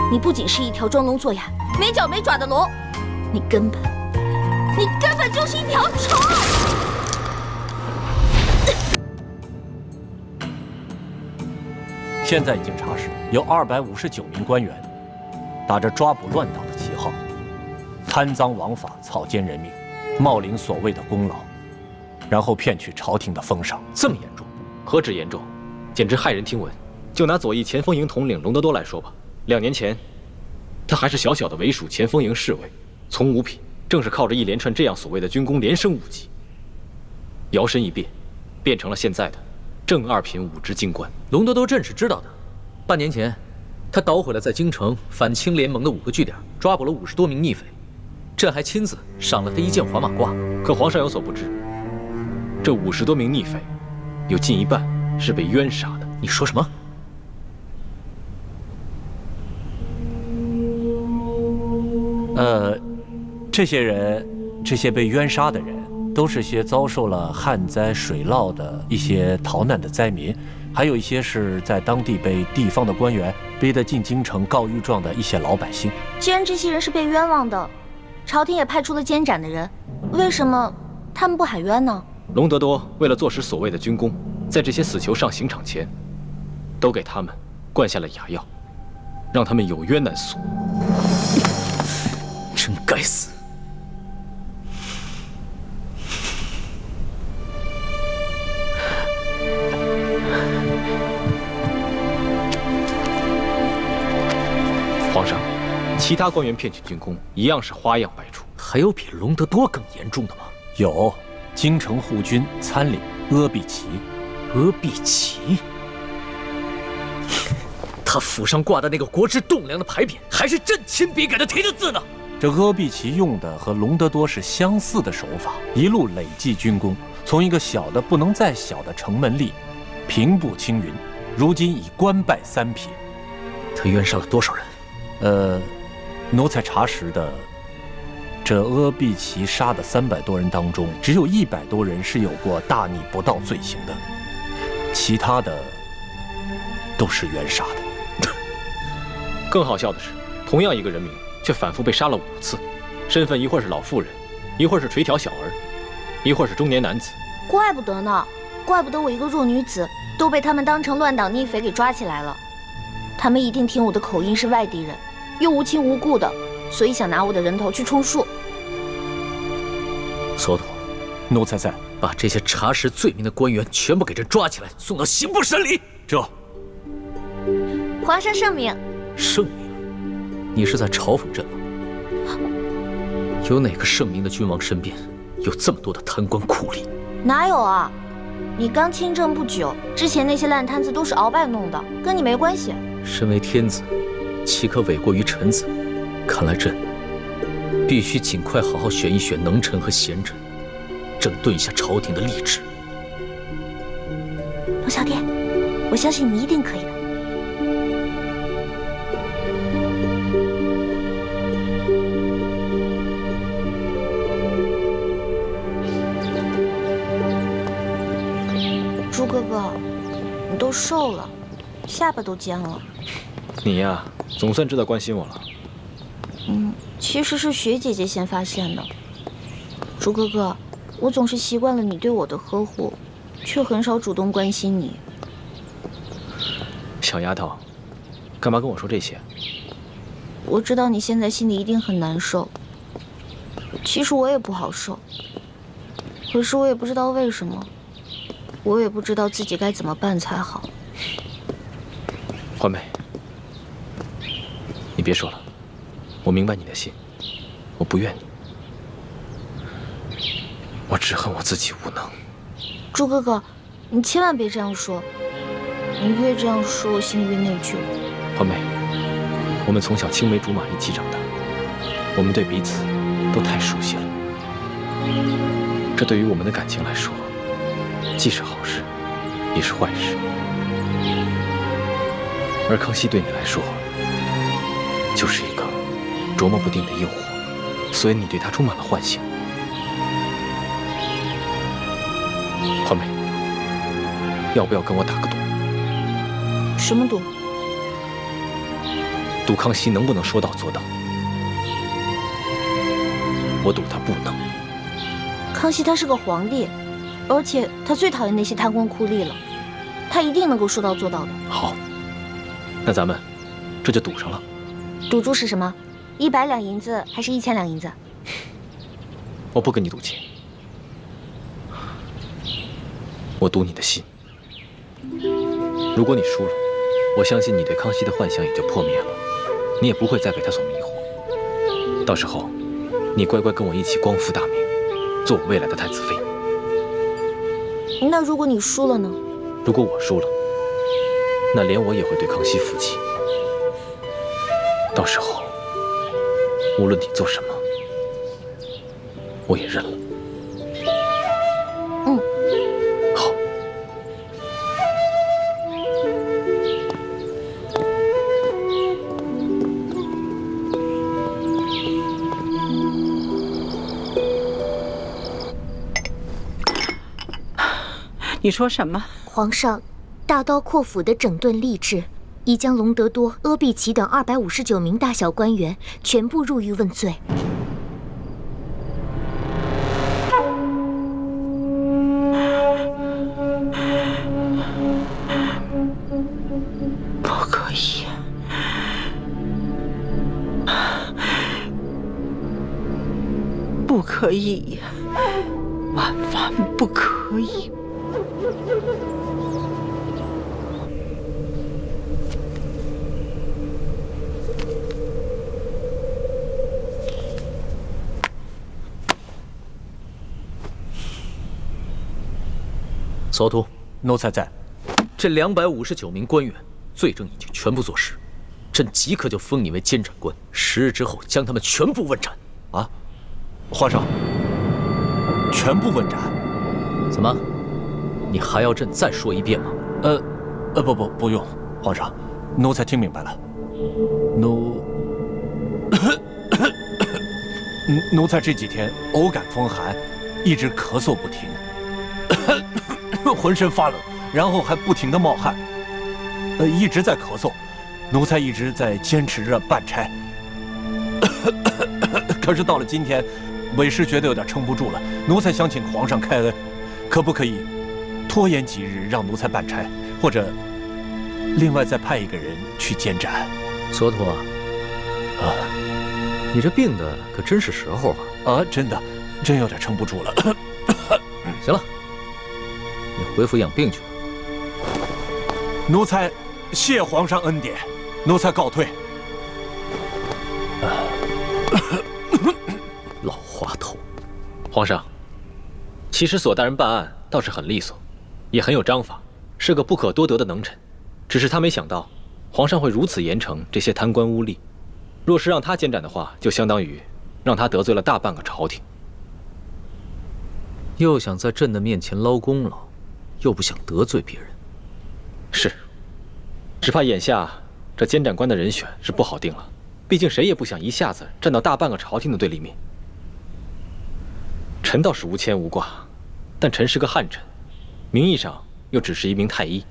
你不僅是一條裝聾作啞、沒腳沒爪的龍，你根本就是一條蟲！现在已经查实，有259名官员打着抓捕乱党的旗号，贪赃枉法、草菅人命，冒领所謂的功劳，然后骗取朝廷的封赏。这么严重？何止严重，简直骇人听闻。就拿左翼前锋营统领隆德多来说吧，2年前，他还是小小的伪属前锋营侍卫，从五品，正是靠着一连串这樣所謂的軍功連升5級，摇身一变，变成了现在的正2品5职京官。隆德多朕是知道的，半年前，他捣毁了在京城反清联盟的5个据点，抓捕了50多名逆匪，朕还親自賞了他1件黃馬褂。可皇上有所不知，這50多名逆匪，有近一半是被冤殺的。你說什麼？這些被冤殺的人，都是些遭受了旱災、水澇的一些逃難的災民，還有一些是在當地被地方的官員逼得進京城告御狀的一些老百姓。既然這些人是被冤枉的，朝廷也派出了監斬的人，為什麼他們不喊冤呢？隆德多為了坐實所謂的軍功，在這些死囚上刑場前，都給他們灌下了啞藥，讓他們有冤難訴。真該死！皇上，其他官員騙取軍功一樣是花樣百出。還有比隆德多更嚴重的嗎？有，京城護軍參領阿必齊。阿必齊，他府上掛的那個國之棟梁的牌匾，還是朕親筆給他題的字呢。這阿必齊用的和隆德多是相似的手法，一路累計軍功，從一個小的不能再小的城門吏，平步青雲，如今已官拜3品。他冤殺了多少人？奴才查實的，這阿必齊殺的300多人當中，只有100多人是有過大逆不道罪行的，其他的都是冤殺的。更好笑的是，同樣一個人名，卻反覆被殺了5次，身份一會兒是老婦人，一會兒是垂髫小兒，一會兒是中年男子。怪不得呢，怪不得我一個弱女子都被他們當成亂黨逆匪給抓起來了。他們一定聽我的口音是外地人，又無親無故的，所以想拿我的人頭去充數。蹉跎，奴才在。把這些查實罪名的官員全部給朕抓起來，送到刑部審理。這。皇上聖明。聖明？你是在嘲諷朕嗎？有哪個聖明的君王身邊有這麼多的貪官酷吏？哪有啊？你剛親政不久，之前那些爛攤子都是鰲拜弄的，跟你沒關係。身為天子，豈可違過於臣子？看來朕必須盡快好好選一選能臣和賢臣，整頓一下朝廷的吏治。龍小姐，我相信你一定可以的。朱哥哥，你都瘦了，下巴都尖了。你呀，總算知道關心我了。其實是學姐姐先發現的。朱哥哥，我總是習慣了你對我的呵護，卻很少主動關心你。小丫頭，幹嘛跟我說這些？我知道你現在心裡一定很難受。其實我也不好受，可是我也不知道為什麼。我也不知道自己該怎麼辦才好。歡梅，你別說了，我明白你的心，我不怨你，我只恨我自己無能。朱哥哥，你千萬別這樣說，你越這樣說，我心裡越內疚。歡梅，我們從小青梅竹馬一起長大，我們對彼此都太熟悉了，這對於我們的感情來說，既是好事，也是壞事。而康熙對你來說，就是一個琢磨不定的誘惑，所以你對他充滿了幻想。歡梅，要不要跟我打個賭？什麼賭？赌康熙能不能說到做到。我賭他不能。康熙他是個皇帝，而且他最討厭那些貪官酷吏了，他一定能夠說到做到的。好，那咱們這就賭上了。賭注是什麼？100兩銀子還是1000兩銀子？我不跟你賭錢，我賭你的心。如果你輸了，我相信你对康熙的幻想也就破滅了，你也不会再被他所迷惑。到时候，你乖乖跟我一起光復大明，做我未来的太子妃。那如果你輸了呢？如果我輸了，那连我也会对康熙服气。到时候，无論你做什麼，我也認了。嗯，好。你說什麼？皇上，大刀闊斧地整頓吏治，已將隆德多、阿必奇等259名大小官員全部入獄問罪。不可以，不可以，万万不可以！索图，奴才在。这259名官员罪证已经全部坐实，朕即刻就封你为监斩官，10日之後將他們全部問斬。啊，皇上，全部問斬？怎麼？你還要朕再說一遍嗎？不用，皇上，奴才聽明白了。奴才這幾天偶感風寒，一直咳嗽不停，渾身發冷，然後還不停地冒汗，一直在咳嗽。奴才一直在堅持着辦差，可是到了今天，為師覺得有點撐不住了。奴才想請皇上開恩，可不可以拖延幾日讓奴才辦差，或者另外再派一個人去監斬？索圖啊，你這病的可真是時候啊！真的，真有點撐不住了。行了，你回府養病去吧。奴才謝皇上恩典，奴才告退。老滑頭。皇上，其實索大人辦案倒是很利索，也很有章法，是個不可多得的能臣。只是他沒想到，皇上會如此嚴懲這些貪官污吏。若是讓他監斬的話，就相當於讓他得罪了大半個朝廷。又想在朕的面前撈功勞，又不想得罪別人。是，只怕眼下這監斬官的人選是不好定了。畢竟誰也不想一下子站到大半個朝廷的對立面。臣倒是無牽無掛，但臣是個漢臣，名義上又只是一名太醫。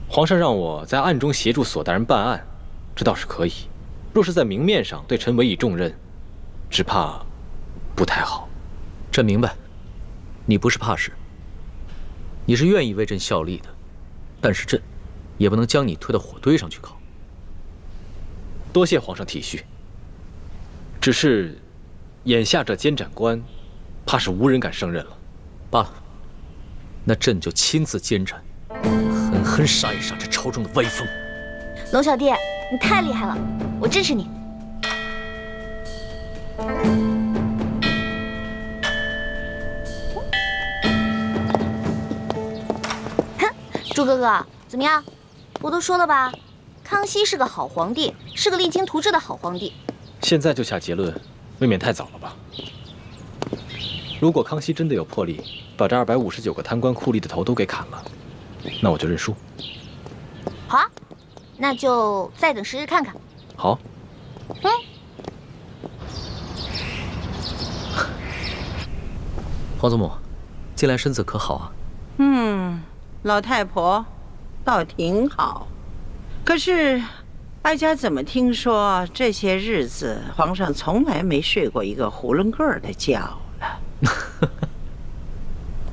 皇上讓我在暗中協助索大人辦案，這倒是可以。若是在明面上對臣委以重任，只怕不太好。朕明白，你不是怕事，你是願意為朕效力的，但是朕也不能將你推到火堆上去烤。多謝皇上體恤。只是眼下這監斬官，怕是無人敢勝任了。罷了，那朕就親自監斬，狠狠殺一殺這朝中的歪風。龍小弟，你太厲害了，我支持你。哼，朱哥哥，怎麼樣？我都說了吧，康熙是個好皇帝，是個勵精圖治的好皇帝。現在就下結論，未免太早了吧？如果康熙真的有魄力，把這259個貪官酷吏的頭都給砍了，那我就認輸。好啊，那就再等10日看看。好。皇祖母，近來身子可好啊？老太婆倒挺好，可是哀家怎麼聽說這些日子皇上從來沒睡過一個囫囵個兒的覺了？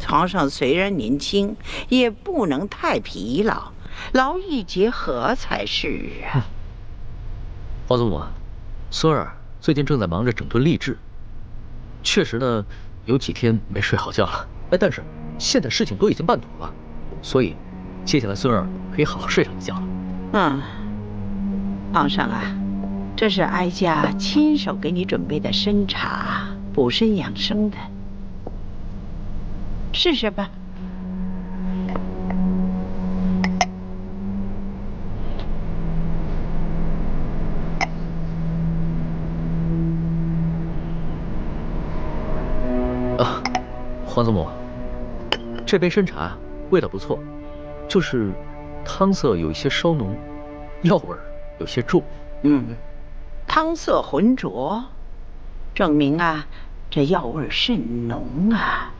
皇上雖然年輕，也不能太疲勞，勞逸結合才是啊。皇祖母，孙兒最近正在忙着整顿吏治，確實呢，有幾天沒睡好覺了。哎，但是現在事情都已經辦妥了，所以接下來孫兒可以好好睡上一覺了。皇上啊，這是哀家親手給你準備的參茶，補身養生的，試試吧。皇祖母，这杯参茶味道不錯，就是湯色有一些稍濃，藥味有些重。湯色渾濁，證明啊，這藥味甚濃啊。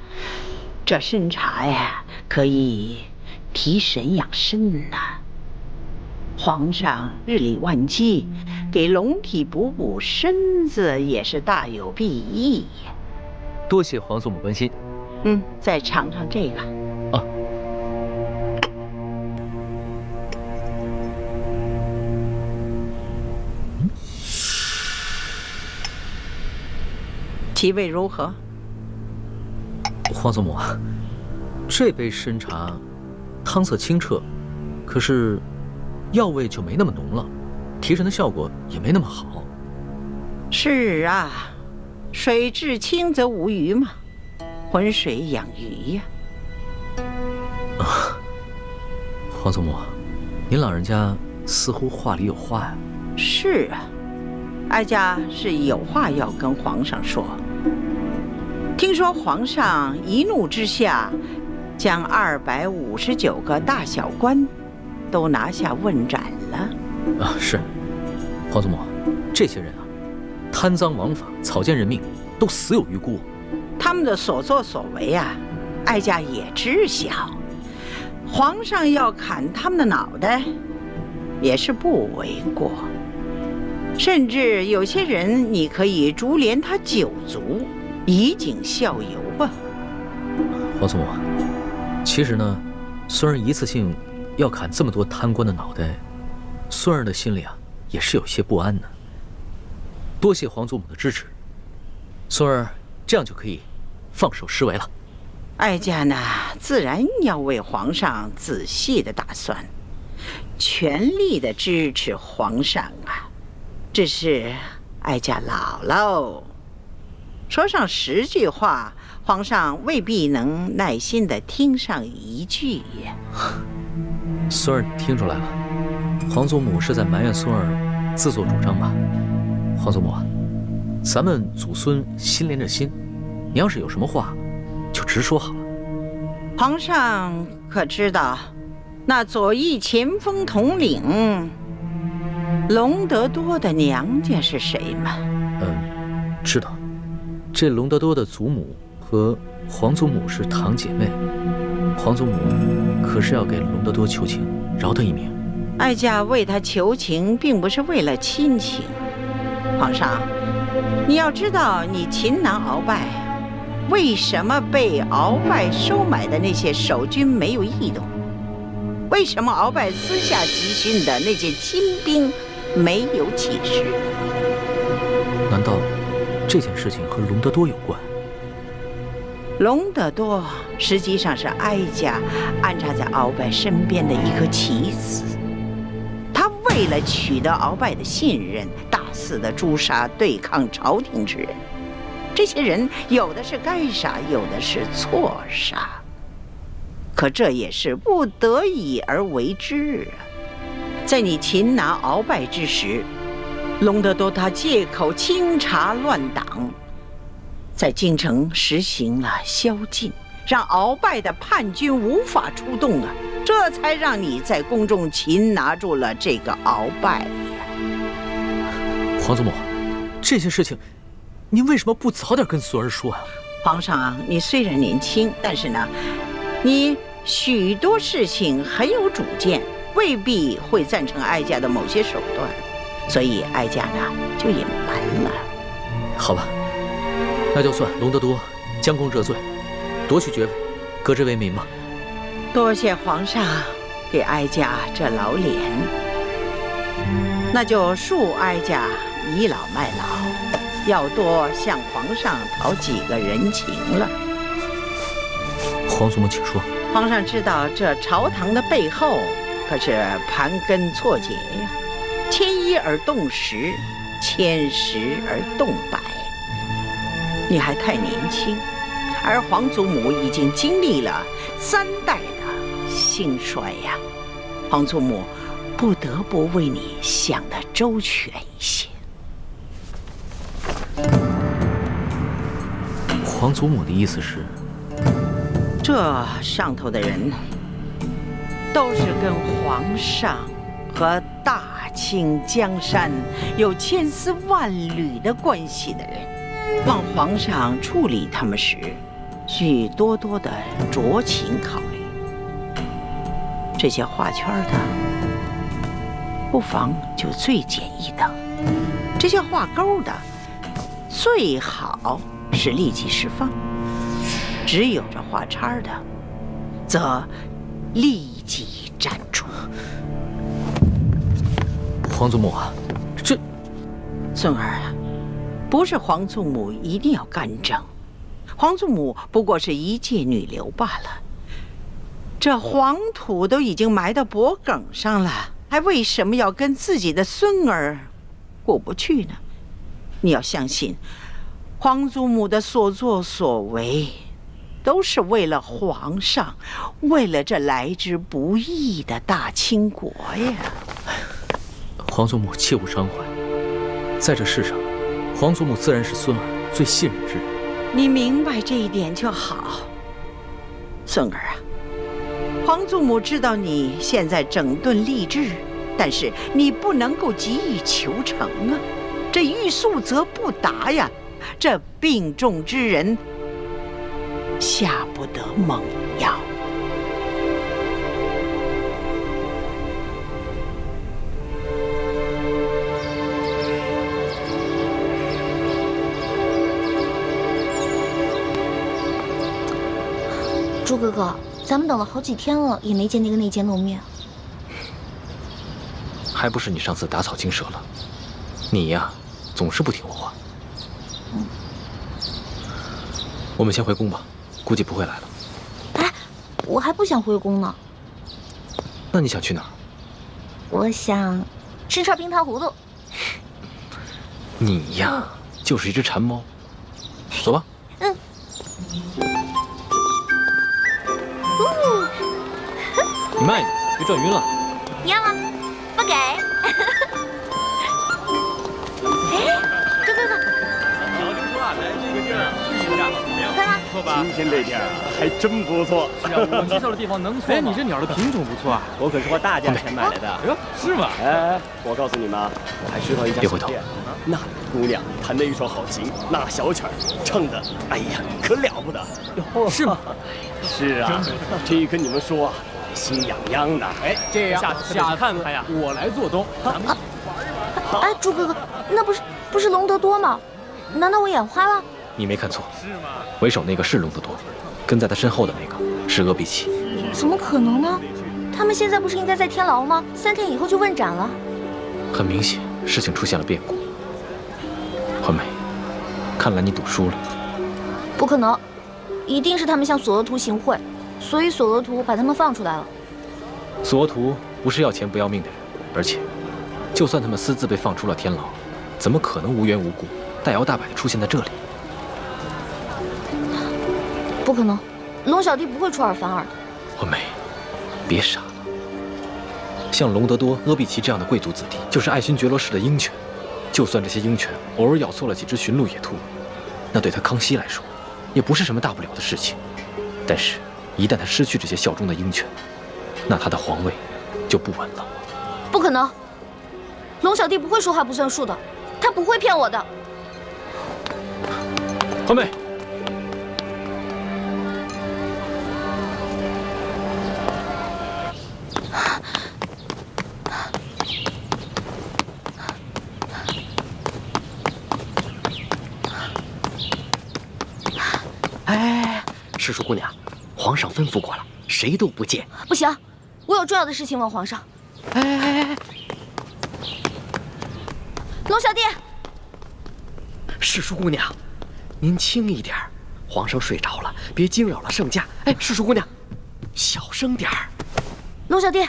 這參茶呀，可以提神養身吶。皇上日理萬機，給龍體補補身子也是大有裨益呀。多謝皇祖母關心。再嘗嘗這個。其味如何？皇祖母，这杯参茶湯色清澈，可是藥味就沒那麼濃了，提神的效果也沒那麼好。是啊，水至清則無魚嘛。渾水養魚呀！皇祖母，您老人家似乎話裡有話呀。是啊，哀家是有話要跟皇上說。聽說皇上一怒之下，將259個大小官都拿下問斬了。是，皇祖母，這些人啊，貪贓枉法，草菅人命，都死有餘辜。他們的所作所為啊，哀家也知曉。皇上要砍他們的腦袋，也是不為過。甚至有些人，你可以株連他9族，以儆效尤啊。皇祖母，其實呢，孫兒一次性要砍這麼多貪官的腦袋，孫兒的心裡啊，也是有些不安的。多謝皇祖母的支持，孫兒這樣就可以放手施為了。哀家呢，自然要為皇上仔細的打算，全力的支持皇上啊。只是哀家老嘍，說上10句話，皇上未必能耐心的聽上1句呀。孫兒聽出來了，皇祖母是在埋怨孫兒自作主張吧？皇祖母，咱們祖孫心連着心，你要是有什麼話，就直說好了。皇上可知道，那左翼前鋒統領龍德多的娘家是誰嗎？知道。這龍德多的祖母和皇祖母是堂姐妹，皇祖母可是要給龍德多求情，饒他一命。哀家為他求情，並不是為了親情。皇上，你要知道，你擒拿鰲拜，為什麼被鰲拜收買的那些守軍沒有異動？為什麼鰲拜私下集訓的那些親兵沒有起事？難道這件事情和龍德多有關？龍德多實際上是哀家安插在鰲拜身邊的一顆棋子。他為了取得鰲拜的信任，大肆的誅殺對抗朝廷之人。這些人有的是該殺，有的是錯殺，可這也是不得已而為之啊。在你擒拿鰲拜之時，龍德多他借口清查亂黨，在京城實行了宵禁，讓鰲拜的叛軍無法出動啊，這才讓你在宮中擒拿住了這個鰲拜呀。皇祖母，這些事情您為什麼不早點跟孫兒說啊？皇上，你雖然年輕，但是呢，你許多事情很有主見，未必會贊成哀家的某些手段，所以哀家呢就隱瞞了。好吧，那就算隆德多将功折罪，夺取爵位，革职为民吧。多謝皇上給哀家這老臉，那就恕哀家倚老賣老，要多向皇上討幾個人情了。皇祖母，請說。皇上知道這朝堂的背後可是盤根錯節呀，千一而動十，千十而動百。你還太年輕，而皇祖母已經經歷了3代的興衰呀。皇祖母不得不為你想得周全一些。皇祖母的意思是，這上頭的人都是跟皇上和大清江山有千絲萬縷的關係的人，望皇上處理他們時，需多多的酌情考慮。這些畫圈的，不妨就最簡易的；這些畫勾的，最好是立即釋放。只有這畫叉的，則立即斬除。皇祖母啊，這孙儿，不是皇祖母一定要干政，皇祖母不過是一介女流罷了。這黃土都已經埋到脖梗上了，還為什麼要跟自己的孫兒過不去呢？你要相信，皇祖母的所作所為，都是為了皇上，為了這來之不易的大清國呀！皇祖母切勿傷懷，在這世上，皇祖母自然是孫兒最信任之人。你明白這一點就好，孫兒啊。皇祖母知道你現在整頓吏治，但是你不能夠急於求成啊！這欲速則不達呀！這病重之人，下不得猛藥。朱哥哥，咱们等了好幾天了，也沒見那個內奸露面。還不是你上次打草驚蛇了？你呀，總是不聽我話。我們先回宮吧，估計不會來了。哎，我還不想回宮呢。那你想去哪兒？我想吃串冰糖葫蘆。你呀，就是一隻饞貓。走吧。嗯。你慢一點，別轉暈了。要嗎？不給。哎，這個。早就說啊，來這個地兒去一下，怎麼樣？看吧，不錯吧？今天這地兒還真不錯。是啊，我介紹的地方能錯嗎？哎，你這鳥的品種不錯啊，我可是花大價錢買來的。哎呦，是嗎？哎，我告訴你們，我還知道一家小店，那裡的姑娘彈的一手好琴，那小曲兒唱的，哎呀，可了不得。是嗎？是啊，這跟你們說啊。心癢癢的，哎，這樣下次看看呀，我來做東，咱們玩一玩。哎，朱哥哥，那不是隆德多嗎？難道我眼花了？你沒看錯，是嗎？為首那個是隆德多，跟在他身後的那個是阿比奇。怎麼可能呢？他們現在不是應該在天牢嗎？3天以後就問斬了。很明顯，事情出現了變故。環美，看來你賭輸了。不可能，一定是他們向索額圖行賄。所以索額圖把他們放出來了。索額圖不是要錢不要命的人，而且，就算他們私自被放出了天牢，怎麼可能無緣無故大搖大擺地出現在這裡？不可能，龍小弟不會出爾反爾的。環美，別傻了。像隆德多、阿比奇這樣的貴族子弟，就是愛新覺羅氏的鷹犬。就算這些鷹犬偶爾咬錯了幾隻馴鹿野兔，那對他康熙來說，也不是什麼大不了的事情。但是，一旦他失去這些效忠的鷹犬，那他的皇位就不穩了。不可能，龍小弟不會說話不算數的，他不會騙我的。環美，赤叔姑娘，皇上吩咐过了，谁都不见。不行，我有重要的事情问皇上。哎，龙小弟，赤叔姑娘，您轻一点，皇上睡着了，别惊扰了圣驾。哎，赤叔姑娘，小声点儿。龙小弟，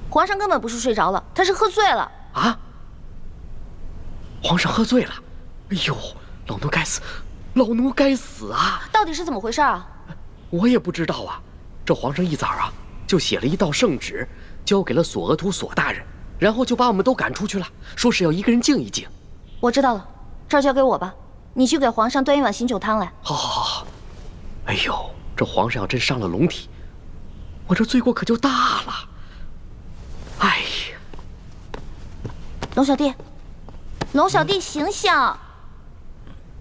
皇上根本不是睡着了，他是喝醉了。啊？皇上喝醉了？哎呦，老奴该死，老奴该死啊！到底是怎么回事啊？我也不知道啊。这皇上一早啊，就写了一道圣旨，交给了索额图索大人，然后就把我们都赶出去了，说是要一个人静一静。我知道了，这儿交给我吧，你去给皇上端一碗醒酒汤来。好，好，好，好。哎呦，这皇上要真伤了龙体，我这罪过可就大了。哎呀，龙小弟，龙小弟，醒醒！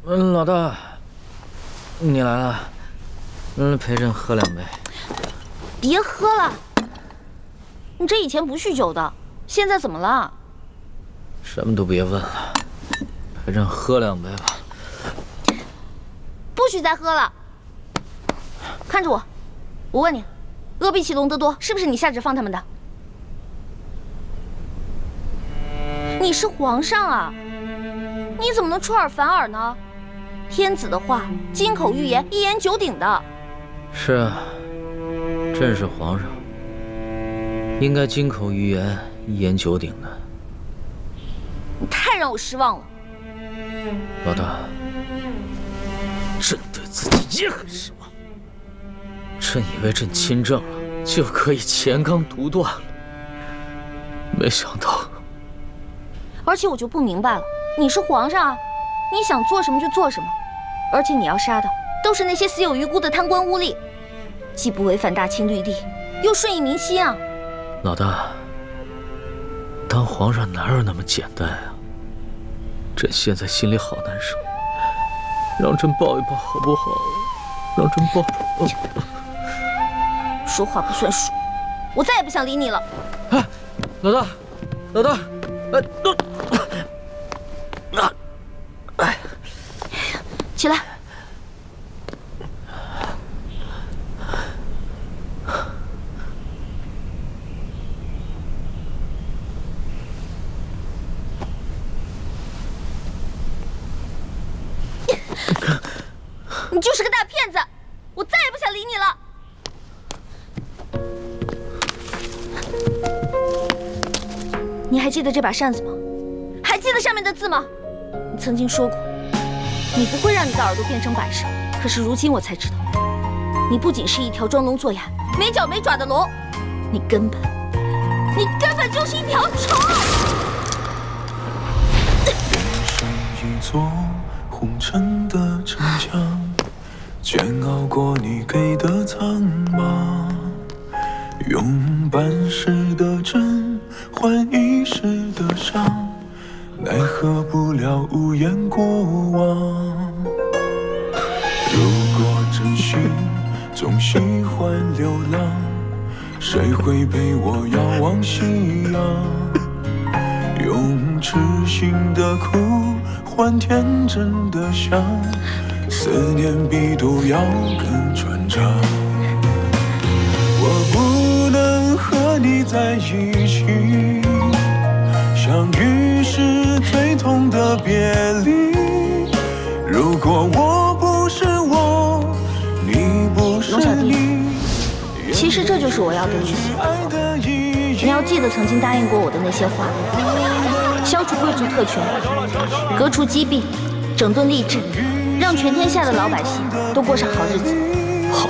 老大，你来了，陪朕喝2杯。别喝了，你这以前不酗酒的，现在怎么了？什么都別問了，陪朕喝2杯吧。不許再喝了！看着我，我問你，阿比奇、隆德多是不是你下旨放他們的？你是皇上啊，你怎麼能出爾反爾呢？天子的話，金口玉言，一言九鼎的。是啊，朕是皇上，應該金口玉言，一言九鼎的。你太讓我失望了，老大。朕對自己也很失望。朕以為朕親政了，就可以乾綱獨斷了，沒想到。而且我就不明白了，你是皇上啊，你想做什麼就做什麼，而且你要殺的都是那些死有餘辜的貪官污吏，既不違反大清律例，又順應民心啊。老大，當皇上哪有那麼簡單啊？朕現在心裡好難受，讓朕抱一抱好不好？讓朕抱抱。說話不算數，我再也不想理你了。哎，老大，老大，哎，起來。你就是個大騙子，我再也不想理你了。你還記得這把扇子嗎？還記得上面的字嗎？你曾經說過，你不會讓你的耳朵變成擺設。可是如今我才知道，你不僅是一條裝聾作啞、沒腳沒爪的龍，你根本就是一條蟲。是一座紅塵的城牆，煎熬過你給的蒼茫，用半世的真換一世的傷，奈何不了無言過往。如果真心總喜歡流浪，誰會陪我遙望夕陽？用痴心的苦換天真的想，思念比毒藥更傳長。我不能和你在一起，相遇是最痛的別離。如果我不是我，你不是你。其實這就是我要的意思。你要記得曾經答應過我的那些話：消除貴族特權，革除積弊，整頓吏治，讓全天下的老百姓都過上好日子。好，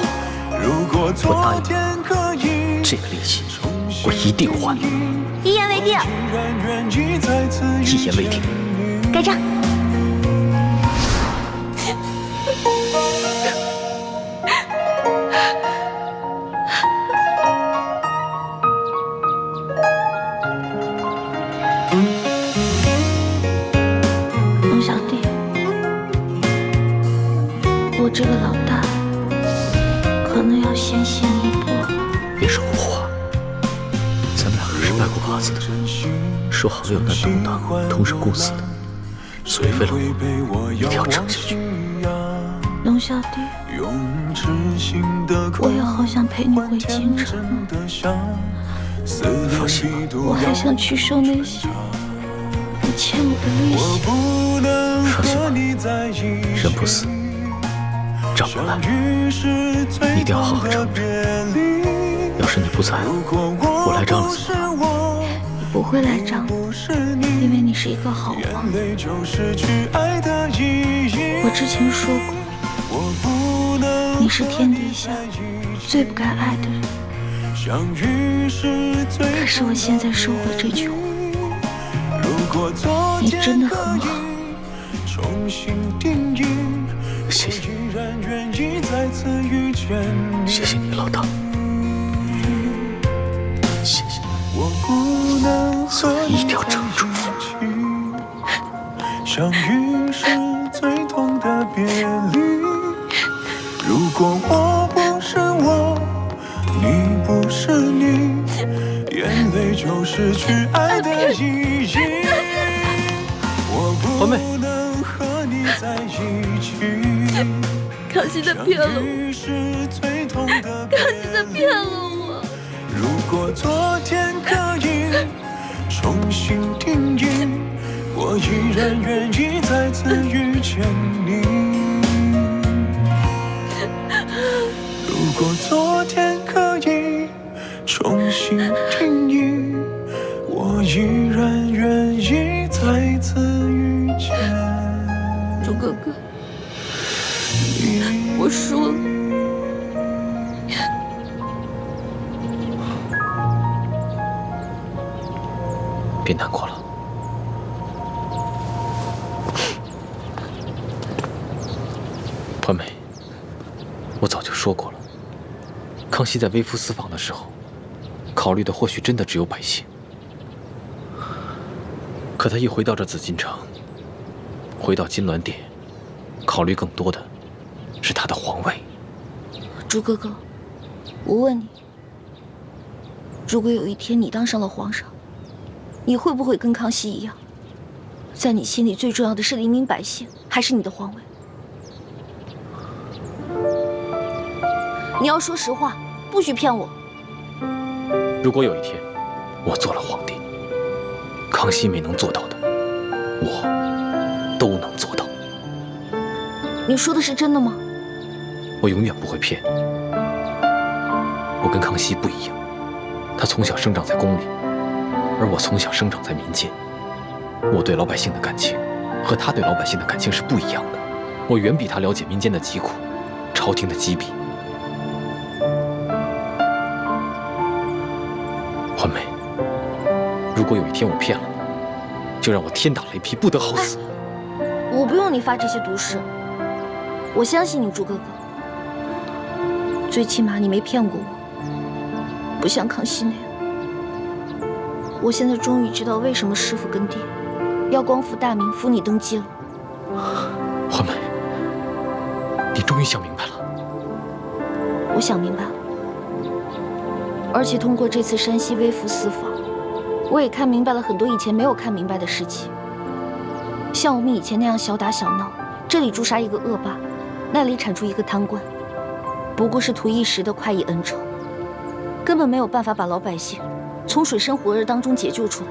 我答應你，這個利息我一定還。一言為定。一言為定。蓋章。龙小弟，我這個老大可能要先行一步了。別說胡話，咱們兩個是拜過把子的，說好了有難同當，同生共死的，所以為了我，一定要撐下去。龙小弟，我也好想陪你回京城。放心吧，我还想去收那些你欠我的利息。放心吧，人不死，账不来，你一定要好好撑着。要是你不在，我来账了怎么办？你不会来账的，因为你是一个好王。我之前说过，你是天底下最不该爱的人。可是我现在收回这句话，你真的很好。谢谢你，謝謝你，老大。謝謝你，所以一定要撐住。相遇是最痛的別離，如果我不是我，你不是你，眼淚就失去愛的意義。環妹，康熙他騙了我，康熙他騙了我。如果昨天可以重新定義，我依然願意再次遇見你。如果昨天可以重新定義，我依然願意再次遇見。朱哥哥，我輸了。別難過了。環美，我早就說過了，康熙在微服私訪的時候，考慮的或許真的只有百姓。可他一回到這紫禁城，回到金鑾殿，考慮更多的是他的皇位。朱哥哥，我問你，如果有一天你當上了皇上，你會不會跟康熙一樣，在你心裡最重要的是黎民百姓，還是你的皇位？你要說實話，不許騙我。如果有一天我做了皇帝，康熙沒能做到的，我都能做到。你說的是真的嗎？我永遠不會騙你。我跟康熙不一樣，他從小生長在宮裡，而我從小生長在民間。我對老百姓的感情和他對老百姓的感情是不一樣的。我遠比他了解民間的疾苦，朝廷的機弊。環美，如果有一天我騙了你，就讓我天打雷劈，不得好死。我不用你發這些毒誓，我相信你，朱哥哥。最起碼你沒騙過我，不像康熙那樣。我現在終於知道為什麼師父跟爹要光復大明，扶你登基了。環美，你終於想明白了。我想明白了。而且通過這次山西微服私訪，我也看明白了很多以前沒有看明白的事情。像我們以前那樣小打小鬧，這裡誅殺一個惡霸，那裡鏟除一個貪官，不過是圖一時的快意恩仇，根本沒有辦法把老百姓從水深火熱當中解救出來。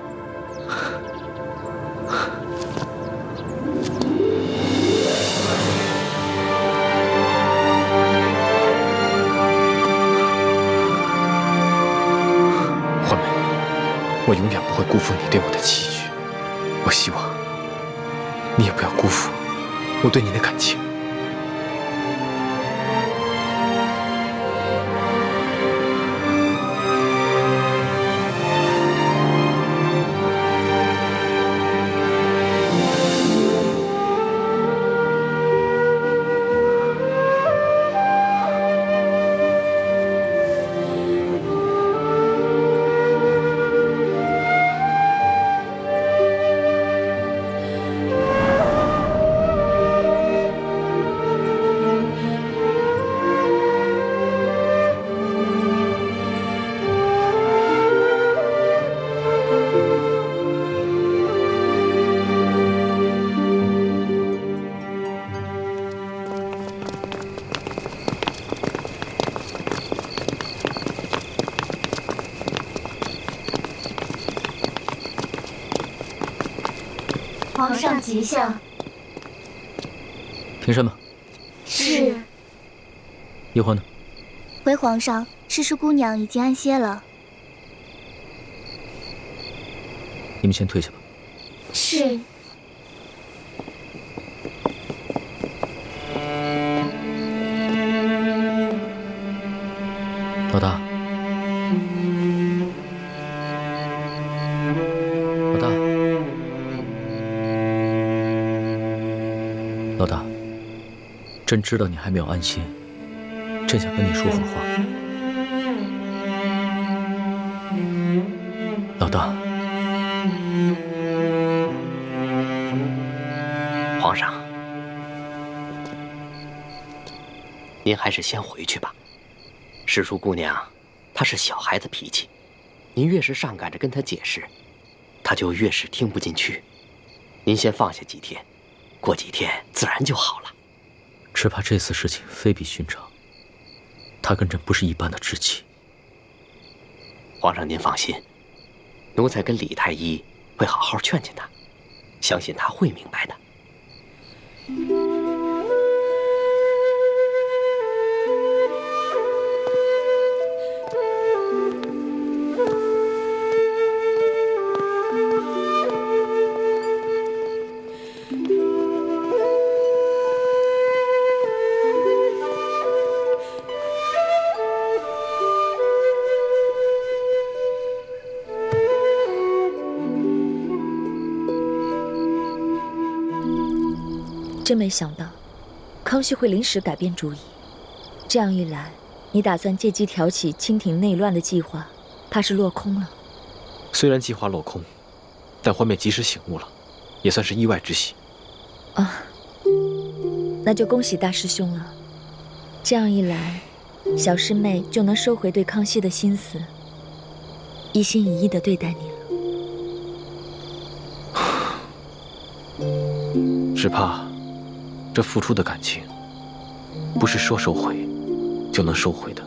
我永遠不會辜負你對我的期許，我希望你也不要辜負我對你的感情。皇上吉祥。平身吧。是。叶欢呢？回皇上，诗书姑娘已经安歇了。你们先退下吧。是。老大，老大，老大，朕知道你还没有安心，朕想跟你说会儿话。老大，皇上，您还是先回去吧。诗书姑娘，她是小孩子脾气，您越是上赶着跟她解释，她就越是听不进去。您先放下几天，过几天自然就好了。只怕这次事情非比寻常，她跟朕不是一般的知己。皇上您放心，奴才跟李太医会好好劝劝她，相信她会明白的。真没想到，康熙会临时改变主意。这样一来，你打算借机挑起清廷内亂的計劃，怕是落空了。雖然計劃落空，但歡妹及時醒悟了，也算是意外之喜。啊，那就恭喜大師兄了。這樣一來，小師妹就能收回對康熙的心思，一心一意地對待你了。只怕這付出的感情，不是說收回就能收回的。